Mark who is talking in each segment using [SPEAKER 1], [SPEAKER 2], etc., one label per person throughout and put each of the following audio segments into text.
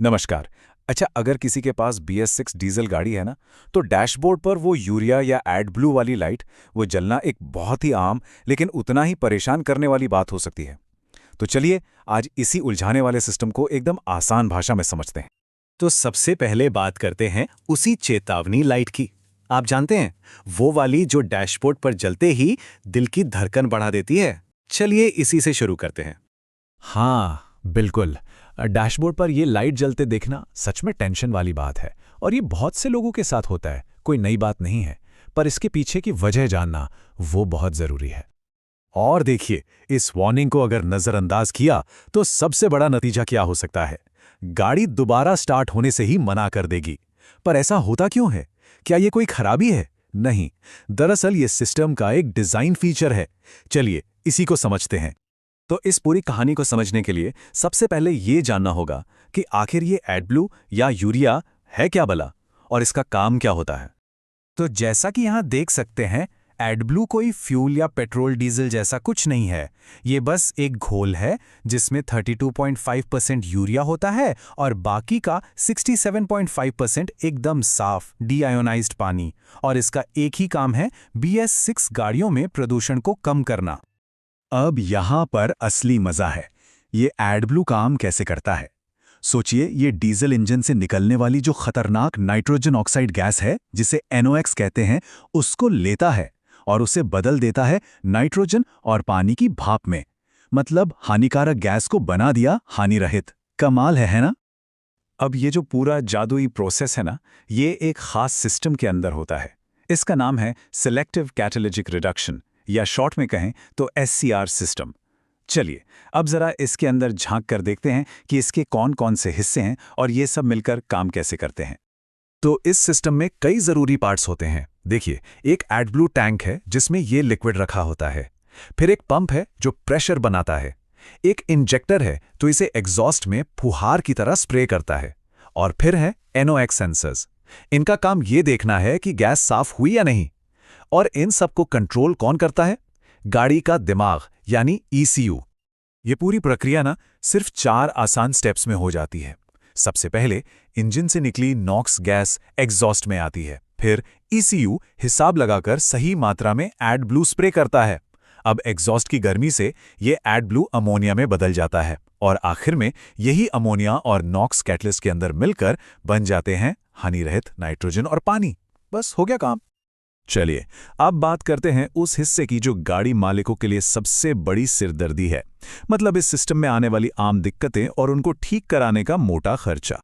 [SPEAKER 1] नमस्कार। अच्छा, अगर किसी के पास BS6 डीजल गाड़ी है ना, तो डैशबोर्ड पर वो यूरिया या एड ब्लू वाली लाइट वो जलना एक बहुत ही आम लेकिन उतना ही परेशान करने वाली बात हो सकती है। तो चलिए आज इसी उलझाने वाले सिस्टम को एकदम आसान भाषा में समझते हैं।
[SPEAKER 2] तो सबसे पहले बात करते हैं उसी चेतावनी लाइट की। आप जानते हैं, वो वाली जो डैशबोर्ड पर जलते ही दिल की धड़कन बढ़ा देती है। चलिए इसी से शुरू करते हैं।
[SPEAKER 3] हाँ, बिल्कुल। डैशबोर्ड पर ये लाइट जलते देखना सच में टेंशन वाली बात है और ये बहुत से लोगों के साथ होता है, कोई नई बात नहीं है। पर इसके पीछे की वजह जानना वो बहुत ज़रूरी है।
[SPEAKER 2] और देखिए, इस वार्निंग को अगर नजरअंदाज किया तो सबसे बड़ा नतीजा क्या हो सकता है? गाड़ी दोबारा स्टार्ट होने से ही मना कर देगी। पर ऐसा होता क्यों है? क्या ये कोई खराबी है? नहीं, दरअसल ये सिस्टम का एक डिजाइन फीचर है। चलिए इसी को समझते हैं। तो इस पूरी कहानी को समझने के लिए सबसे पहले ये जानना होगा कि आखिर ये एडब्लू या यूरिया है क्या भला, और इसका काम क्या होता है। तो जैसा कि यहाँ देख सकते हैं, एडब्लू कोई फ्यूल या पेट्रोल डीजल जैसा कुछ नहीं है। ये बस एक घोल है जिसमें 32.5% यूरिया होता है और बाकी का 67.5% एकदम साफ डीआयोनाइज्ड पानी। और इसका एक ही काम है, BS6 गाड़ियों में प्रदूषण को कम करना। अब यहाँ पर असली मजा है। ये एडब्लू काम कैसे करता है? सोचिए, ये डीजल इंजन से निकलने वाली जो खतरनाक नाइट्रोजन ऑक्साइड गैस है, जिसे NOx कहते हैं, उसको लेता है और उसे बदल देता है नाइट्रोजन और पानी की भाप में। मतलब हानिकारक गैस को बना दिया हानि रहित। कमाल है ना? अब ये जो पूरा जादुई प्रोसेस है ना, ये एक खास सिस्टम के अंदर होता है। इसका नाम है सिलेक्टिव कैटालिटिक रिडक्शन, या शॉर्ट में कहें तो SCR सिस्टम। चलिए अब जरा इसके अंदर झांक कर देखते हैं कि इसके कौन कौन से हिस्से हैं और ये सब मिलकर काम कैसे करते हैं। तो इस सिस्टम में कई जरूरी पार्ट्स होते हैं। देखिए, एक एडब्लू टैंक है जिसमें ये लिक्विड रखा होता है। फिर एक पंप है जो प्रेशर बनाता है। एक इंजेक्टर है तो इसे एग्जॉस्ट में फुहार की तरह स्प्रे करता है। और फिर है NOx सेंसर्स। इनका काम ये देखना है कि गैस साफ हुई या नहीं। और इन सबको कंट्रोल कौन करता है? गाड़ी का दिमाग, यानी ECU। ये पूरी प्रक्रिया ना सिर्फ 4 आसान स्टेप्स में हो जाती है। सबसे पहले इंजन से निकली नॉक्स गैस एग्जॉस्ट में आती है। फिर ECU हिसाब लगाकर सही मात्रा में एडब्लू स्प्रे करता है। अब एग्जॉस्ट की गर्मी से ये एडब्लू अमोनिया में बदल जाता है और आखिर में यही अमोनिया और नॉक्स कैटलिस्ट के अंदर मिलकर बन जाते हैं हानिरहित नाइट्रोजन और पानी। बस हो गया काम। चलिए अब बात करते हैं उस हिस्से की जो गाड़ी मालिकों के लिए सबसे बड़ी सिरदर्दी है। मतलब इस सिस्टम में आने वाली आम दिक्कतें और उनको ठीक कराने का मोटा खर्चा।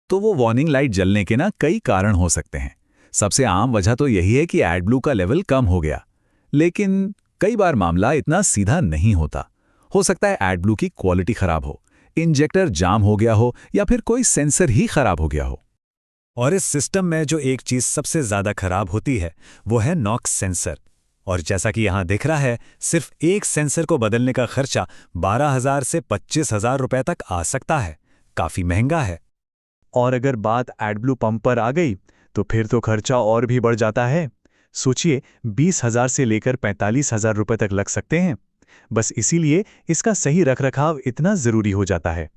[SPEAKER 2] तो वो वार्निंग लाइट जलने के ना कई कारण हो सकते हैं। सबसे आम वजह तो यही है कि एडब्लू का लेवल कम हो गया। लेकिन कई बार मामला इतना सीधा नहीं होता। हो सकता है एडब्लू की क्वालिटी खराब हो, इंजेक्टर जाम हो गया हो या फिर कोई सेंसर ही खराब हो गया हो। और इस सिस्टम में जो एक चीज सबसे ज्यादा खराब होती है वो है नॉक्स सेंसर। और जैसा कि यहां दिख रहा है, सिर्फ एक सेंसर को बदलने का खर्चा 12,000 से 25,000 रुपए तक आ सकता है। काफी महंगा है। और अगर बात एडब्लू पंप पर आ गई तो फिर तो खर्चा और भी बढ़ जाता है। सोचिए, 20,000 से लेकर 45,000 रुपए तक लग सकते हैं। बस इसीलिए इसका सही रखरखाव इतना जरूरी हो जाता है।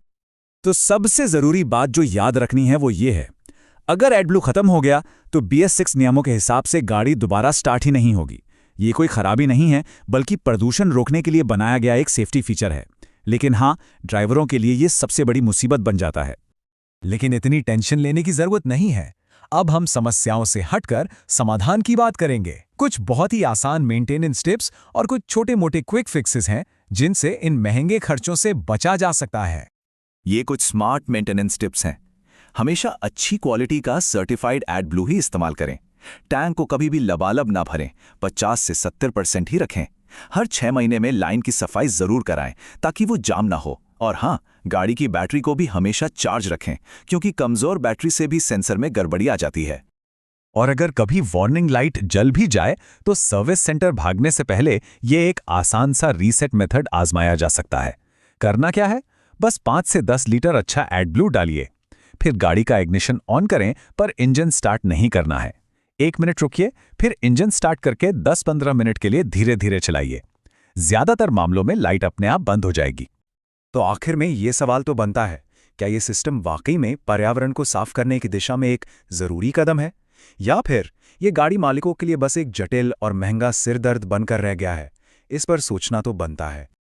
[SPEAKER 2] तो सबसे जरूरी बात जो याद रखनी है वो ये है, अगर एडब्लू खत्म हो गया तो BS6 नियमों के हिसाब से गाड़ी दोबारा स्टार्ट ही नहीं होगी। ये कोई खराबी नहीं है, बल्कि प्रदूषण रोकने के लिए बनाया गया एक सेफ्टी फीचर है। लेकिन हाँ, ड्राइवरों के लिए ये सबसे बड़ी मुसीबत बन जाता है। लेकिन इतनी टेंशन लेने की जरूरत नहीं है। अब हम समस्याओं से हटकर समाधान की बात करेंगे। कुछ बहुत ही आसान मेंटेनेंस टिप्स और कुछ छोटे-मोटे क्विक फिक्सेस हैं जिनसे इन महंगे खर्चों से बचा जा सकता है।
[SPEAKER 4] ये कुछ स्मार्ट मेंटेनेंस टिप्स हैं। हमेशा अच्छी क्वालिटी का सर्टिफाइड एडब्लू ही इस्तेमाल करें। टैंक को कभी भी लबालब ना भरें, 50 से 70% ही रखें। हर 6 महीने में लाइन की सफाई जरूर कराएं ताकि वो जाम ना हो। और हाँ, गाड़ी की बैटरी को भी हमेशा चार्ज रखें, क्योंकि कमजोर बैटरी से भी सेंसर में गड़बड़ी आ जाती है।
[SPEAKER 2] और अगर कभी वार्निंग लाइट जल भी जाए तो सर्विस सेंटर भागने से पहले ये एक आसान सा रीसेट मेथड आजमाया जा सकता है। करना क्या है? बस 5 से 10 लीटर अच्छा एडब्लू डालिए। फिर गाड़ी का इग्निशन ऑन करें, पर इंजन स्टार्ट नहीं करना है। 1 मिनट रुकिए, फिर इंजन स्टार्ट करके 10-15 मिनट के लिए धीरे धीरे चलाइए। ज्यादातर मामलों में लाइट अपने आप बंद हो जाएगी। तो आखिर में ये सवाल तो बनता है
[SPEAKER 1] क्या ये सिस्टम वाकई में पर्यावरण को साफ करने की दिशा में एक ज़रूरी कदम है, या फिर ये गाड़ी मालिकों के लिए बस एक जटिल और महंगा सिरदर्द बनकर रह गया है? इस पर सोचना तो बनता है।